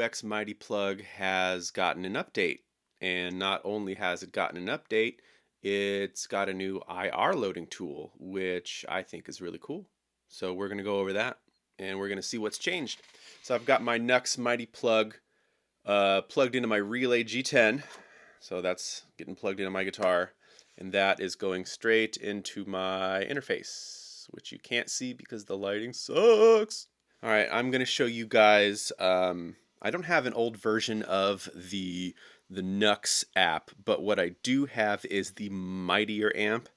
NUX Mighty Plug has gotten an update. And not only has it gotten an update, it's got a new IR loading tool, which I think is really cool. So we're going to go over that and we're going to see what's changed. So I've got my NUX Mighty Plug plugged into my Relay G10. So that's getting plugged into my guitar. And that is going straight into my interface, which you can't see because the lighting sucks. All right, I'm going to show you guys. I don't have an old version of the NUX app, but what I do have is the Mightier Amp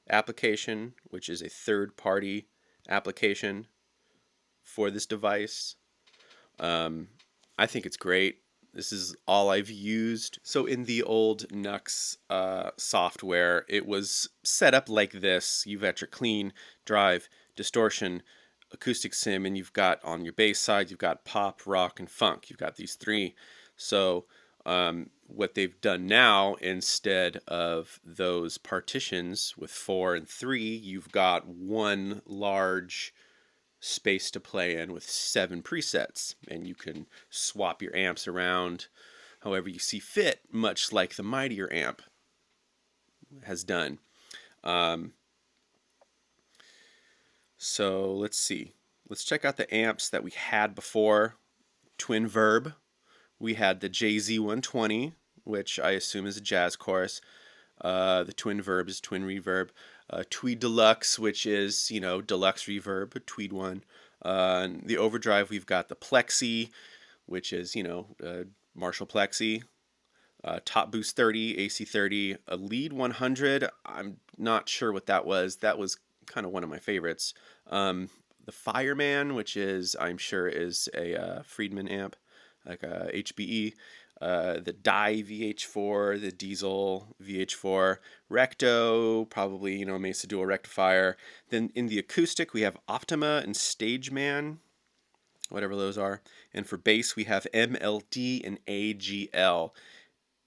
application, which is a third-party application for this device. I think it's great. This is all I've used. So in the old NUX software, it was set up like this. You've got your clean, drive, distortion, acoustic sim, and you've got on your bass side, you've got pop, rock, and funk. You've got these three. So what they've done now, instead of those partitions with 4 and 3, you've got one large space to play in with 7 presets, and you can swap your amps around however you see fit, much like the Mightier amp has done. So let's see. Let's check out the amps that we had before. Twin Verb. We had the JZ120, which I assume is a jazz chorus. The Twin Verb is Twin Reverb. Tweed Deluxe, which is, deluxe reverb, a Tweed one. The Overdrive, we've got the Plexi, which is, Marshall Plexi. Top Boost 30, AC 30, a Lead 100. I'm not sure what that was. That was kind of one of my favorites. The Fireman, which is, I'm sure, is a Friedman amp, like a HBE. The Dye VH4, the Diesel VH4, Recto, probably, Mesa Dual Rectifier. Then in the acoustic, we have Optima and Stageman, whatever those are. And for bass, we have MLD and AGL.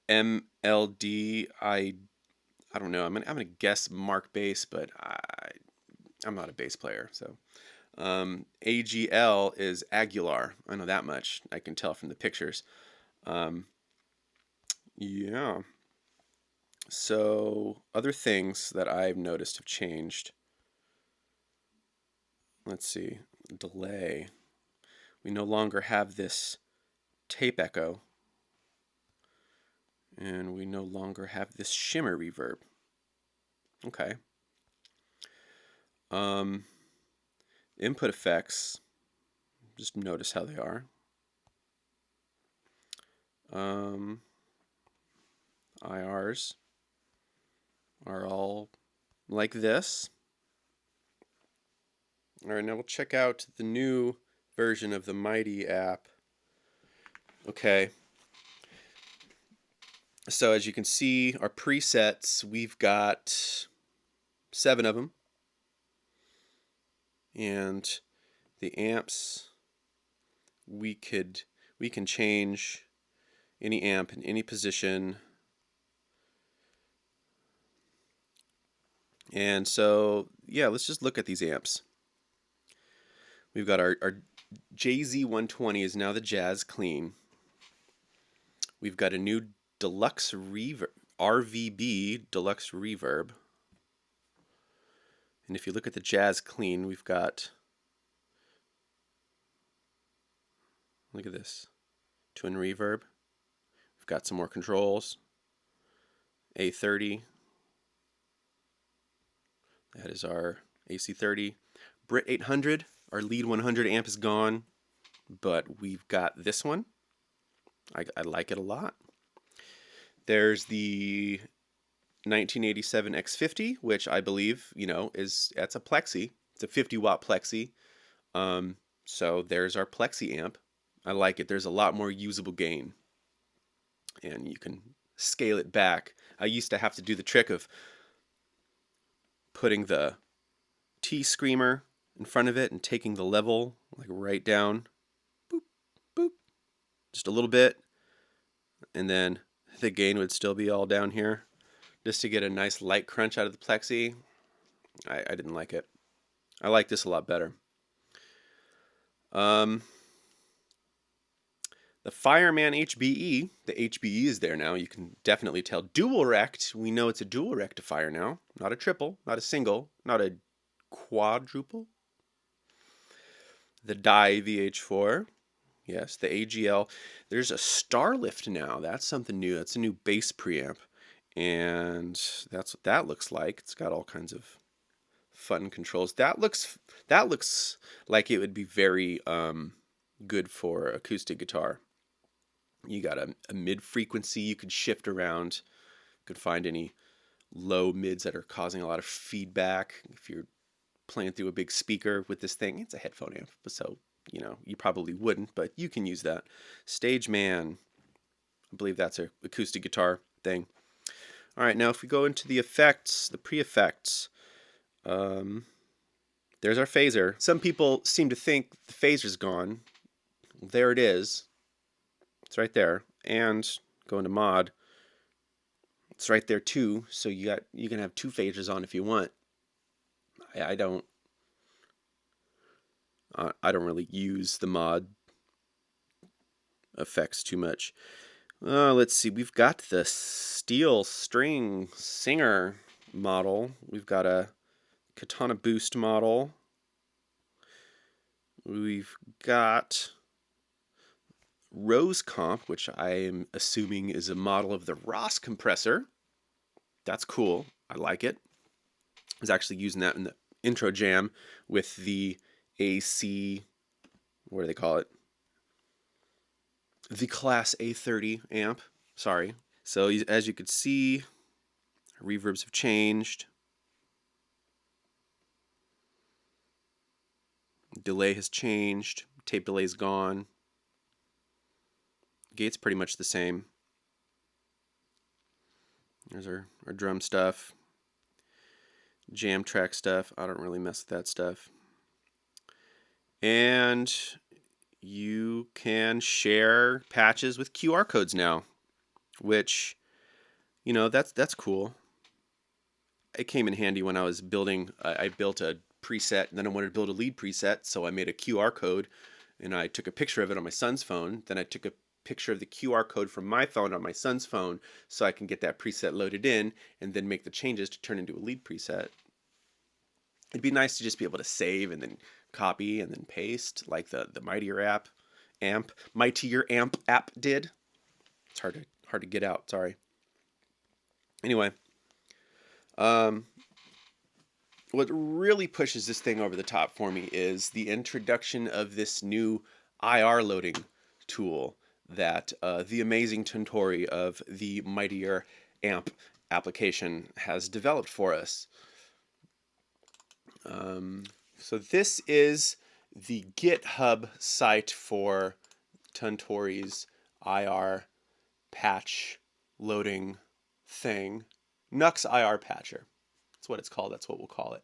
MLD, I don't know. I'm gonna guess Mark bass, but I'm not a bass player, so. AGL is Aguilar. I know that much. I can tell from the pictures. Yeah. So other things that I've noticed have changed. Let's see. Delay. We no longer have this tape echo. And we no longer have this shimmer reverb. Okay. Input effects. Just notice how they are. IRs are all like this. All right, now we'll check out the new version of the Mighty app. Okay. So as you can see, our presets, we've got 7 of them. And the amps, we can change any amp in any position. And so, yeah, let's just look at these amps. We've got our JZ120 is now the Jazz Clean. We've got a new Deluxe Reverb, RVB Deluxe Reverb. And if you look at the Jazz Clean, we've got, look at this, Twin Reverb. We've got some more controls. A30. That is our AC30. Brit 800, our Lead 100 amp is gone, but we've got this one. I like it a lot. There's the 1987 X50, which I believe, that's a Plexi. It's a 50-watt Plexi. So there's our Plexi amp. I like it. There's a lot more usable gain. And you can scale it back. I used to have to do the trick of putting the T-screamer in front of it and taking the level like right down. Boop, boop. Just a little bit. And then the gain would still be all down here, just to get a nice light crunch out of the Plexi. I didn't like it. I like this a lot better. The Fireman HBE, the HBE is there now. You can definitely tell. Dual rect, we know it's a dual rectifier now. Not a triple, not a single, not a quadruple. The Dye VH4, yes, the AGL. There's a Starlift now. That's something new. That's a new bass preamp. And that's what that looks like. It's got all kinds of fun controls. That looks like it would be very good for acoustic guitar. You got a mid frequency you could shift around. You could find any low mids that are causing a lot of feedback. If you're playing through a big speaker with this thing, it's a headphone amp, so you probably wouldn't, but you can use that. Stage Man, I believe that's a acoustic guitar thing. All right, now if we go into the effects, the pre-effects, there's our phaser. Some people seem to think the phaser's gone. There it is. It's right there. And go into mod. It's right there too. So you can have two phasers on if you want. I don't really use the mod effects too much. Let's see. We've got the Steel String Singer model. We've got a Katana Boost model. We've got Rose Comp, which I am assuming is a model of the Ross compressor. That's cool. I like it. I was actually using that in the intro jam with the AC, what do they call it? The Class A30 amp. Sorry. So as you could see, reverbs have changed. Delay has changed. Tape delay is gone. Gate's pretty much the same. There's our drum stuff. Jam track stuff. I don't really mess with that stuff. And you can share patches with QR codes now, which, that's cool. It came in handy when I was building. I built a preset, and then I wanted to build a lead preset, so I made a QR code, and I took a picture of it on my son's phone. Then I took a picture of the QR code from my phone on my son's phone, so I can get that preset loaded in, and then make the changes to turn into a lead preset. It'd be nice to just be able to save and then copy and then paste, like the Mightier Amp app did. It's hard to get out. Sorry. Anyway, what really pushes this thing over the top for me is the introduction of this new IR loading tool that the amazing Tuntori of the Mightier Amp application has developed for us. So this is the GitHub site for Tuntori's IR patch loading thing. NUX IR Patcher. That's what it's called. That's what we'll call it.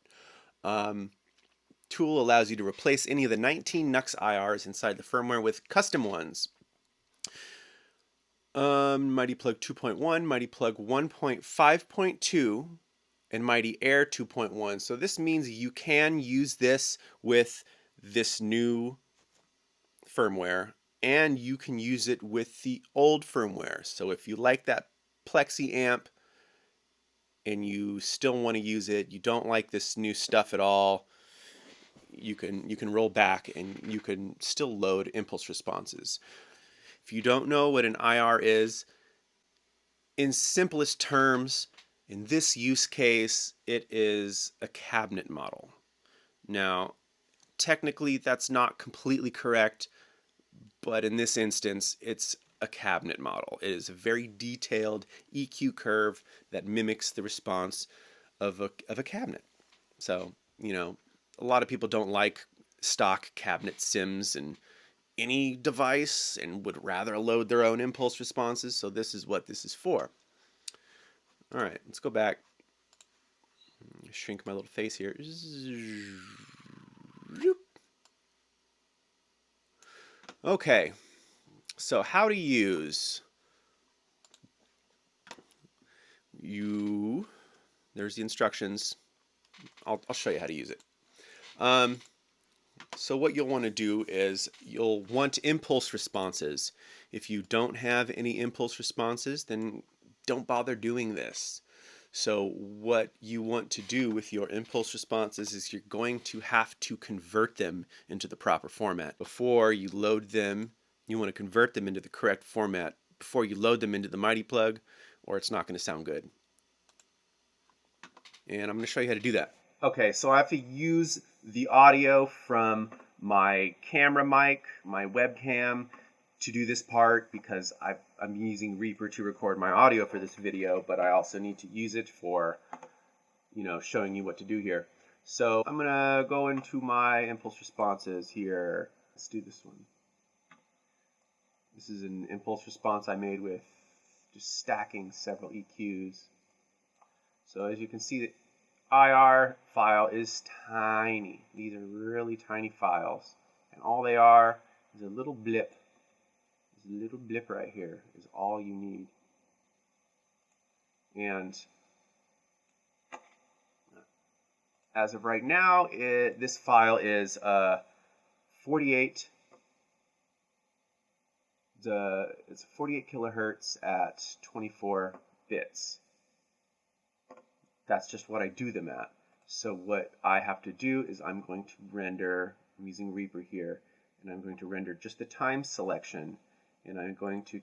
Tool allows you to replace any of the 19 NUX IRs inside the firmware with custom ones. Mighty Plug 2.1, Mighty Plug 1.5.2, and Mighty Air 2.1. So this means you can use this with this new firmware, and you can use it with the old firmware. So if you like that Plexi amp and you still want to use it, you don't like this new stuff at all, you can roll back and you can still load impulse responses. If you don't know what an IR is, in simplest terms, in this use case, it is a cabinet model. Now, technically that's not completely correct, but in this instance, it's a cabinet model. It is a very detailed EQ curve that mimics the response of a cabinet. So, a lot of people don't like stock cabinet sims and any device and would rather load their own impulse responses, so this is what this is for. All right, let's go back. Shrink my little face here. Okay, so how to use. There's the instructions. I'll show you how to use it. So what you'll want to do is you'll want impulse responses. If you don't have any impulse responses, then don't bother doing this. So what you want to do with your impulse responses is you're going to have to convert them into the proper format. Before you load them, you want to convert them into the correct format before you load them into the Mighty Plug, or it's not going to sound good. And I'm going to show you how to do that. Okay, so I have to use the audio from my camera mic, my webcam, to do this part because I'm using Reaper to record my audio for this video, but I also need to use it for, showing you what to do here. So I'm gonna go into my impulse responses here. Let's do this one. This is an impulse response I made with just stacking several EQs. So as you can see, the IR file is tiny. These are really tiny files, and all they are is a little blip. This little blip right here is all you need. And as of right now, this file is 48. It's 48 kilohertz at 24 bits. That's just what I do them at. So what I have to do is I'm going to render, I'm using Reaper here, and I'm going to render just the time selection, and I'm going to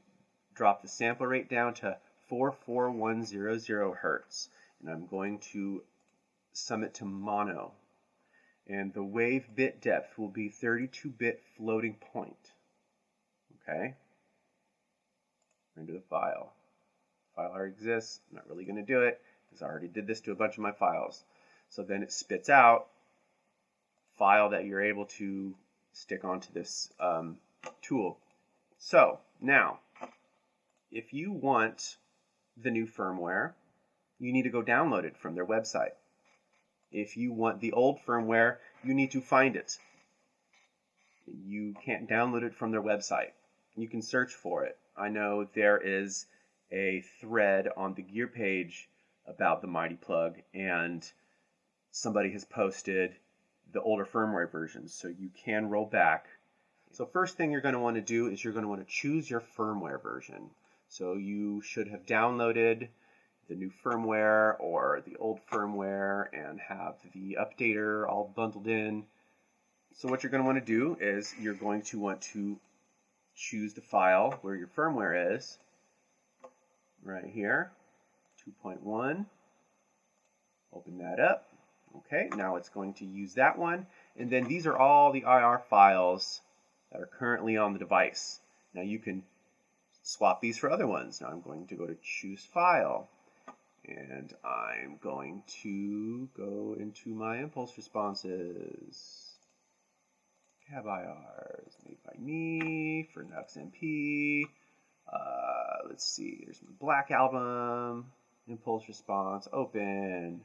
drop the sample rate down to 44100 hertz, and I'm going to sum it to mono. And the wave bit depth will be 32-bit floating point. Okay? Render the file. The file already exists. I'm not really going to do it because I already did this to a bunch of my files. So then it spits out a file that you're able to stick onto this tool. So now, if you want the new firmware, you need to go download it from their website. If you want the old firmware, you need to find it. You can't download it from their website. You can search for it. I know there is a thread on the gear page about the Mighty Plug, and somebody has posted the older firmware versions, so you can roll back. So first thing you're going to want to do is you're going to want to choose your firmware version. So you should have downloaded the new firmware or the old firmware and have the updater all bundled in. So what you're going to want to do is you're going to want to choose the file where your firmware is, right here, 2.1. Open that up. Okay, now it's going to use that one. And then these are all the IR files that are currently on the device. Now you can swap these for other ones. Now I'm going to go to choose file, and I'm going to go into my impulse responses. Cab IRs made by me for NUX MP. Let's see, there's my Black Album, impulse response, open.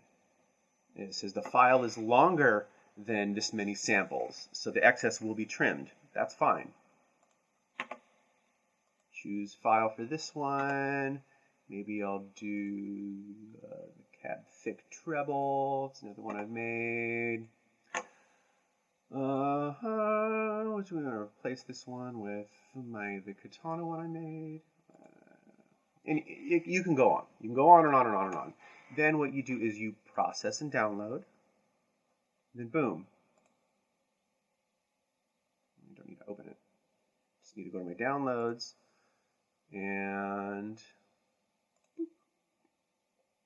It says the file is longer than this many samples, so the excess will be trimmed. That's fine. Choose file for this one. Maybe I'll do the Cab Thick Treble. It's another one I've made. Which we're going to replace this one with the Katana one I made. And you can go on. You can go on and on and on and on. Then what you do is you process and download. Then boom. I don't need to open it. Just need to go to my downloads. And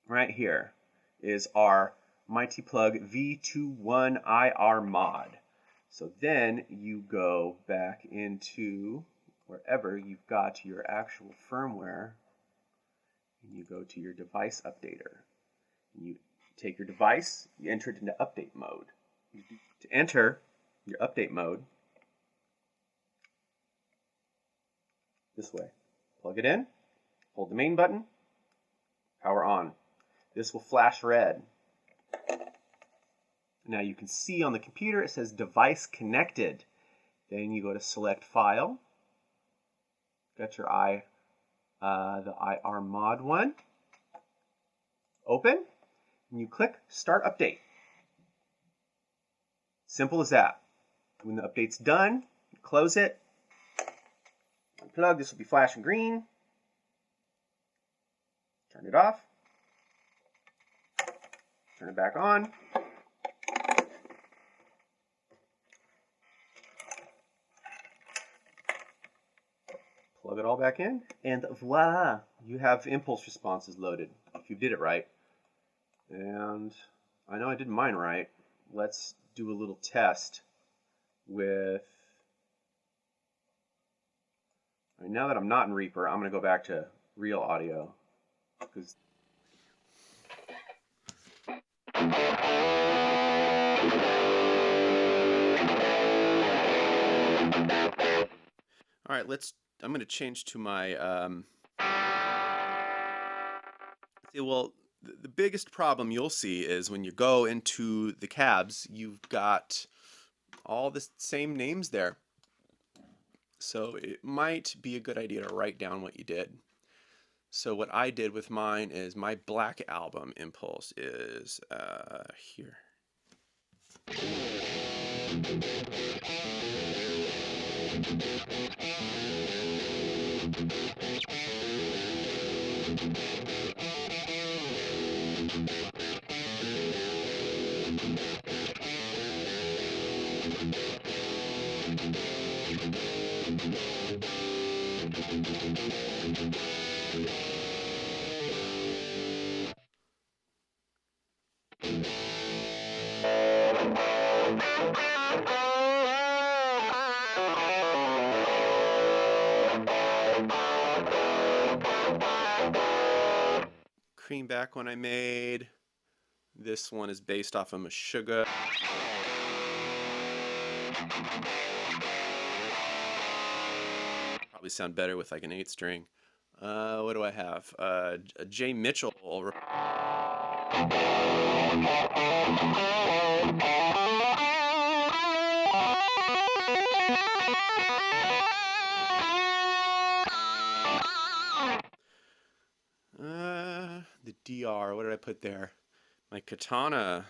right here is our Mighty Plug V21IR mod. So then you go back into wherever you've got your actual firmware, and you go to your device updater. And you take your device, you enter it into update mode. To enter your update mode, this way. Plug it in, hold the main button, power on. This will flash red. Now you can see on the computer it says device connected. Then you go to select file. Got your the IR mod one. Open, and you click start update. Simple as that. When the update's done, close it. Unplug. This will be flashing green. Turn it off. Turn it back on. Plug it all back in, and voila, you have impulse responses loaded, if you did it right. And I know I did mine right. Let's do a little test with... Right, now that I'm not in Reaper, I'm going to go back to real audio. Because all right, I'm going to change to my, well, the biggest problem you'll see is when you go into the cabs, you've got all the same names there. So it might be a good idea to write down what you did. So what I did with mine is my black album impulse is here. Creamback one I made. This one is based off of Meshuggah. Probably sound better with like an 8-string. What do I have? A J Mitchell. The DR, what did I put there? My katana.